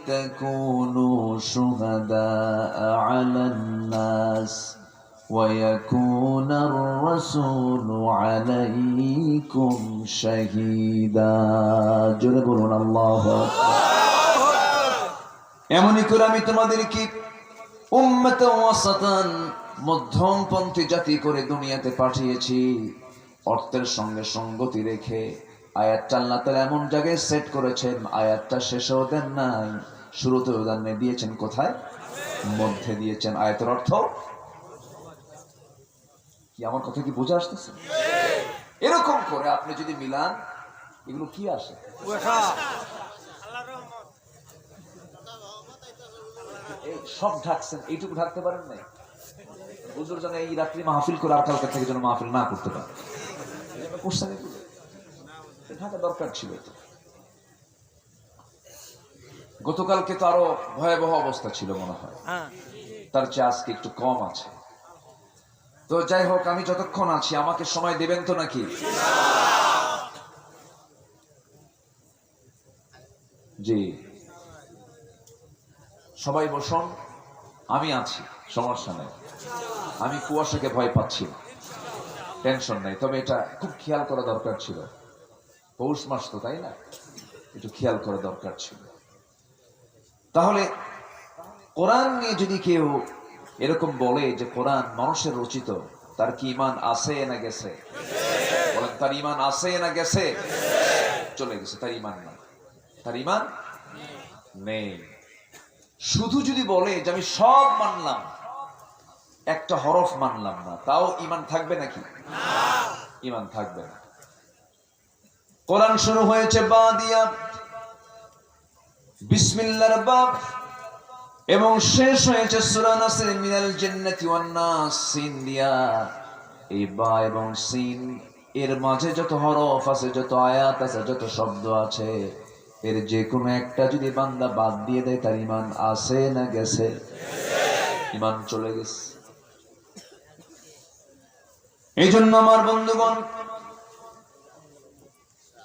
لتكونوا شهداء على الناس ويكون الرسول عليكم شهيدا জোরে বলুন আল্লাহু আকবার। এমনই করে আমি তোমাদেরকে উম্মাতান ওয়াসাতান মধ্যমপন্থী জাতি করে দুনিয়াতে পাঠিয়েছি, অর্থের সঙ্গে সঙ্গতি রেখে। আয়াতটা আল্লাহ তাআলা এমন জায়গায় সেট করেছেন, আয়াতটা শেষেও দেন নাই, শুরুতেও দেন নাই, দিয়েছেন কোথায়? মধ্যে দিয়েছেন। আয়াতের অর্থ কি? আমার কথা কি বোঝা আসতেছে? এরকম করে আপনি যদি মিলান, এগুলো কি আসে? সব ঢাকছেন, এইটুকু ঢাকতে পারেন নাই? হুজুর যেন এই রাত্রি মাহফিল করে আর কালকে থেকে যেন মাহফিল না করতে পারে, ঢাকা দরকার ছিল তো। গতকালকে তো আরো ভয়াবহ অবস্থা ছিল মনে হয়, তার চেয়ে আজকে একটু কম আছে। তো যাই হোক, আমি যতক্ষণ আছি আমাকে সময় দেবেন তো নাকি? জি, সবাই বসুন, আমি আছি, সমস্যা নেই। আমি কুয়াশাকে ভয় পাচ্ছি না, টেনশন নেই। তবে এটা খুব খেয়াল করা দরকার ছিল, পৌষ মাস তো, তাই না? একটু খেয়াল করা দরকার ছিল। তাহলে কোরআন নিয়ে যদি কেউ এরকম বলে যে কোরআন মানুষের রচিত, তার কি ঈমান আছে না গেছে? বলেন, তার ঈমান আছে না গেছে? চলে গেছে, তার ঈমান নেই, তার ঈমান নেই। শুধু যদি বলে যে আমি সব মানলাম, একটা হরফ মানলাম না, তাও ঈমান থাকবে নাকি? ঈমান থাকবে না। কোরআন শুরু হয়েছে বা দিয়া, বিসমিল্লাহর বাব, এবং শেষ হয়েছে সূরা নাসের মিনাল জান্নাতি ওয়ান নাস সিন দিয়া। এই বা এবং সিন এর মাঝে যত হরফ আছে, যত আয়াত আছে, যত শব্দ আছে, এর যে কোনো একটা যদি বান্দা বাদ দিয়ে দেয়, তার ঈমান আছে না গেছে? ঈমান চলে গেছে। এই জন্য আমার বন্ধুগণ,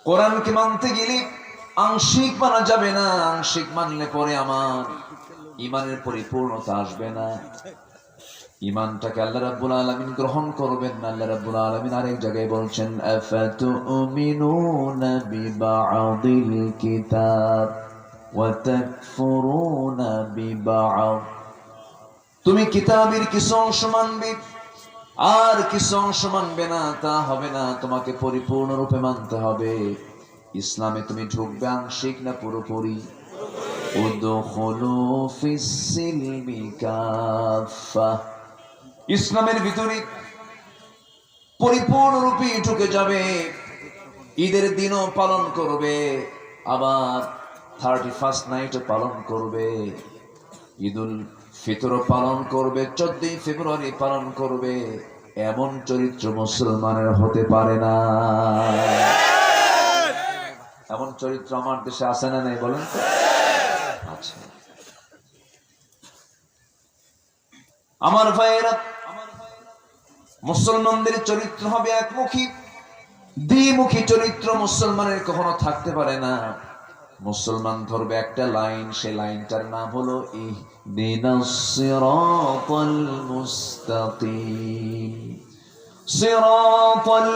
কোরআনকে মানতে গেলে আংশিক মানা যাবে না। আংশিক মানলে পরে আমার ঈমানের পরিপূর্ণতা আসবে না। ঈমানটাকে আল্লাহ রাব্বুল আলামিন গ্রহণ করবেন না। আল্লাহ রাব্বুল আলামিন আরেক জায়গায় বলছেন, আফাতুমিনুনা বিবা'দিল কিতাব ওয়া তাকফুরুনা বিবা'দ। তুমি কিতাবের কিছু অংশ মানবে আর কিছু অংশ মানবে না, তা হবে না। তোমাকে পরিপূর্ণরূপে মানতে হবে। ইসলামে তুমি ঢুকবে আংশিক না পুরোপুরি? উদখুলু ফিস-সিলমি কাফা। ইসলামের ভিতরে পরিপূর্ণরূপে ঢুকে যাবে। ঈদের দিনও পালন করবে, আবার 31st নাইটও পালন করবে, ঈদুল ফিতরও পালন করবে, 14ই ফেব্রুয়ারি পালন করবে। এমন চরিত্র মুসলমানের হতে পারে না। এমন চরিত্র আমার দেশে আছে না নাই বলেন তো? আছে। আমার ভাইয়েরা, মুসলমানদের চরিত্র হবে একমুখী, দ্বিমুখী চরিত্র মুসলমানের কখনো থাকতে পারে না। মুসলমান ধরবে একটা লাইন, সেই লাইনটার নাম হলো ইহদিনাস সিরাতাল মুস্তাকিম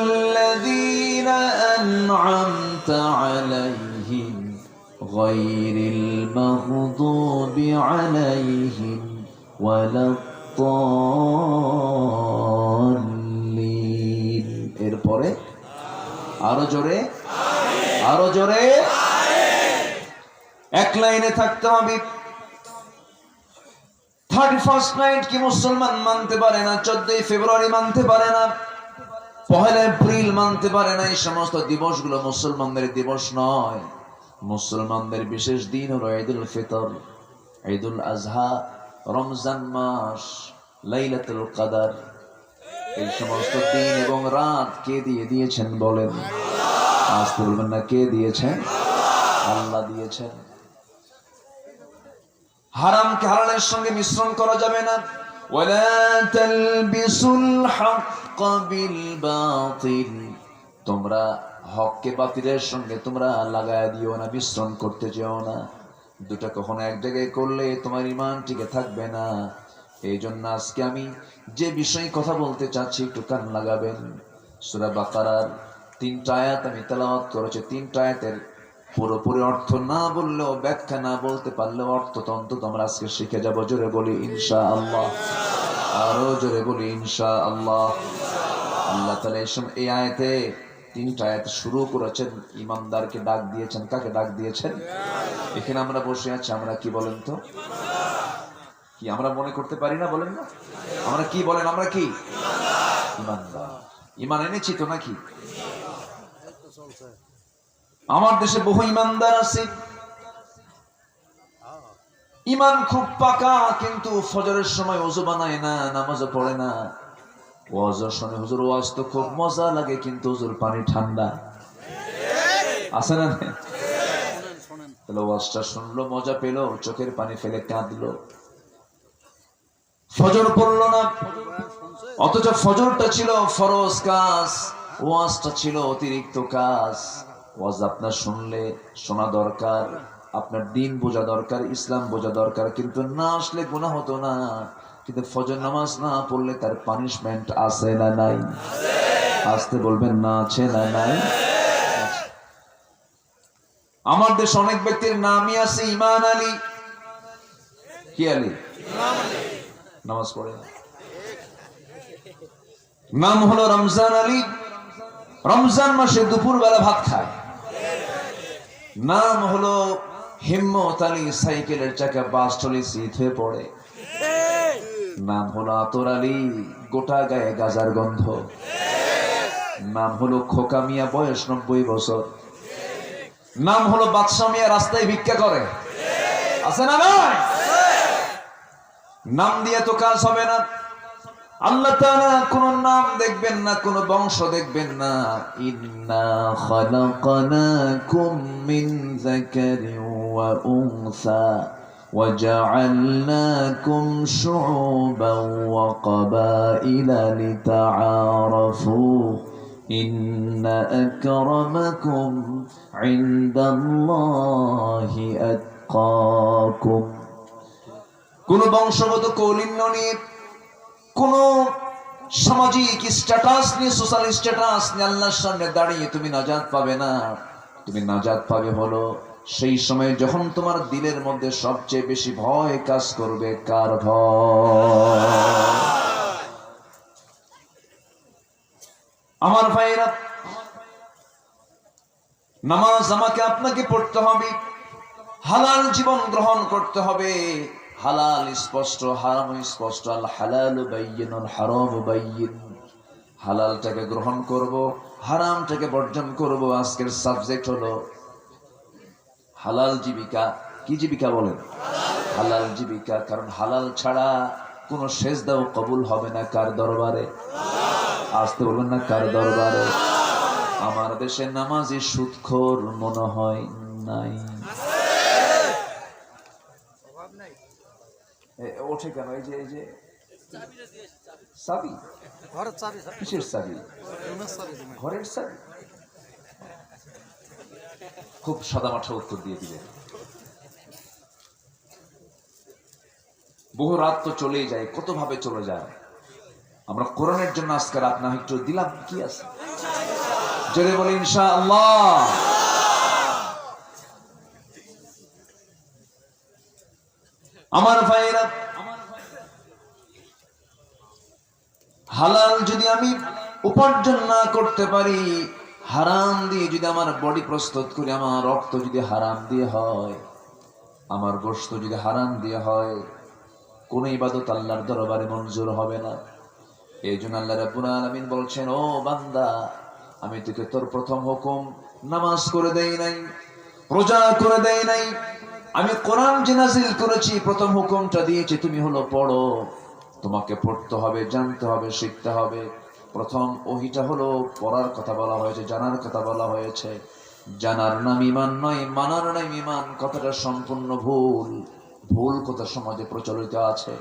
সিরাতাল্লাযীনা আন'আমতা আলাইহিম গায়রিল মাগদুবি আলাইহিম ওয়ালাদ-দাল্লিন। এরপরে আরো জোরে, আরো জোরে, এক লাইনে থাকতে হবে। 31st নাইট কি মুসলমান মানতে পারে না, 14ই ফেব্রুয়ারি মানতে পারে না, 1 এপ্রিল মানতে পারে না। এই সমস্ত দিবসগুলো মুসলমানদের দিবস নয়। মুসলমানদের বিশেষ দিন হলো ঈদুল ফিতর, ঈদুল আজহা, রমজান মাস, লাইলাতুল কদর। এই সমস্ত দিন এবং রাত কে দিয়ে দিয়েছেন বলেন? আজ বলবেন না কে দিয়েছেন? আল্লাহ দিয়েছেন। হারামকে হালালের সঙ্গে মিশ্রণ করা যাবে না। ওয়ালা তালবিসুল হাক্কা বিল বাতিল। তোমরা হককে বাতিলের সঙ্গে তোমরা লাগায় দিও না, মিশ্রণ করতে যেও না। দুটা কখনো এক জায়গায় করলে তোমার ঈমান টিকে থাকবে না। এই জন্য আজকে আমি যে বিষয়ে কথা বলতে চাচ্ছি একটু কান লাগাবেন। সূরা বাকারার 3টা আয়াত আমি তেলাওয়াত করেছি। 3টা আয়াতের পুরোপুরি অর্থ না বললেও, ব্যাখ্যা না বলতে পারলেও অর্থ তো অন্তত আমরা আজকে শিখে যাব। জোরে বলি ইনশাআল্লাহ, আরো জোরে বলি ইনশাআল্লাহ। আল্লাহ তাআলা এই আয়াতে 3টা আয়াত শুরু করেছেন, ইমানদারকে ডাক দিয়েছেন। কাকে ডাক দিয়েছেন? এখানে আমরা বসে আছি, আমরা কি বলেন তো? কি আমরা মনে করতে পারি না? বলেন না, আমরা কি বলেন? আমরা কি ইমানদার? ইমান এনেছি তো নাকি? আমার দেশে বহু ইমানদার আছে, ইমান খুব পাকা, কিন্তু ফজরের সময় ওযু বানায় না, নামাজও পড়ে না। ওয়াজ শুনে হুজুর ওয়াজ তো খুব মজা লাগে, কিন্তু হুজুর পানি ঠান্ডা। আছে না? তাহলে ওয়াজটা শুনলো, মজা পেল, চোখের পানি ফেলে কাঁদলো, ফজর পড়লো না। অথচ ফজরটা ছিল ফরজ কাজ, ওয়াজটা ছিল অতিরিক্ত কাজ। ওয়াজ আপনার শুনলে শোনা দরকার, আপনার দিন বোঝা দরকার, ইসলাম বোঝা দরকার, কিন্তু না আসলে গুনাহ হতো না। কিন্তু ফজর নামাজ না পড়লে তার পানিশমেন্ট আছে না নাই? আসতে বলবেন না, আছে না নাই? আমার দেশ অনেক ব্যক্তির নামই আছে ইমান আলী। কি আলী? নামাজ পড়ে না। নাম হলো রমজান আলী, রমজান মাসে দুপুর বেলা ভাত খায়। নাম হলো হিম্মত আলী, সাইকেলের চাকা বাস চলে শীত হয়ে পড়ে। নাম হলো আতর আলী, গোটা গায়ে গাজার গন্ধ। নাম হলো খোকা মিয়া, বয়স 90 বছর। নাম হলো বাদশা মিয়া, রাস্তায় ভিক্ষা করে। আছে না নাই? নাম দিয়ে তো কাজ হবে না। আল্লাহ তাআলা কোন নাম দেখবেন না, কোন বংশ দেখবেন না। ইন্না খালাকনাকুম মিন যাকারিন ওয়া উনসা ওয়া জাআলনাকুম শুউবান ওয়া ক্বাবাইলা লিতাআরাফু ইন্না আকরামাকুম ইনদাল্লাহি আতকাকুম। কোন বংশগত কৌলিন্য নিয়ে, কোন সামাজিক স্ট্যাটাস নিয়ে, সোশ্যাল স্ট্যাটাস নিয়ে আল্লাহর সামনে দাঁড়িয়ে তুমি নাজাত পাবে না। তুমি নাজাত পাবে হলো সেই সময় যখন তোমার দিলের মধ্যে সবচেয়ে বেশি ভয় কাজ করবে। কার ভয়? আমার ভাইরা, নামাজ আমাকে আপনাকে পড়তে হবে, হালাল জীবন গ্রহণ করতে হবে। হালাল স্পষ্ট, হারাম স্পষ্ট। আল হালালু বাইয়িনুল হারামু বাইয়িন। হালালটাকে গ্রহণ করব, হারামটাকে বর্জন করব। আজকের সাবজেক্ট হলো হালাল জীবিকা। কি জীবিকা বলেন? হালাল জীবিকা। কারণ হালাল ছাড়া কোনো সেজদাও কবুল হবে না। কার দরবারে? আসতে বলবেন না, কার দরবারে? আমার দেশে নামাজি সুদখোর মনে হয় নাই। ওঠে কেন? এই যে চাবি, ঘরের চাবি। কিসের চাবি? ঘরের চাবি। খুব সাদামাঠা উত্তর দিয়ে দিলে। বহু রাত তো চলেই যায়, কত ভাবে চলে যায়। আমরা কোরআনের জন্য আজকে রাত না একটু দিলাম, কি আছে? জোরে বলি ইনশাআল্লাহ। আমার ভাইরা, হালাল যদি আমি উপার্জন না করতে পারি, হারাম দিয়ে যদি আমার বডি প্রস্তুত করি, আমার রক্ত যদি হারাম দিয়ে হয়, আমার গোশত যদি হারাম দিয়ে হয়, কোন ইবাদত আল্লাহর দরবারে মঞ্জুর হবে না। এই জন্য আল্লাহ রাব্বুল আলামিন বলছেন, ও বান্দা, আমি তোকে তোর প্রথম হুকুম নামাজ করে দেই নাই, রোজা করে দেই নাই। আমি কোরআন যে নাযিল করেছি, প্রথম হুকুমটা দিয়েছি, তুমি হলো পড়ো। তোমাকে পড়তে হবে, জানতে হবে, শিখতে হবে। প্রথম ওহিটা হলো পড়ার কথা বলা হয়েছে, জানার কথা বলা হয়েছে। জানার নাম ঈমান নয়, মানার নাম ঈমান। কথাটা সম্পূর্ণ ভুল। ভুল কথা সমাজে প্রচলিত আছে।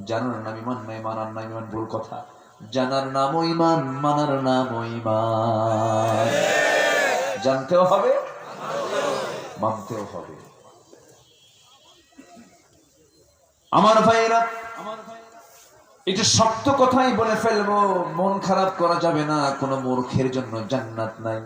জানার নাম ঈমান নয়, মানার নাম ঈমান। ভুল কথা। জানার নামও ঈমান, মানার নামও ঈমান। জানতেও হবে, মানতেও হবে। আমার ভাইরা, এটা শক্ত কথাই বলে ফেলবো, মন খারাপ করা যাবে না, কোনো মূর্খের জন্য জান্নাত নাই।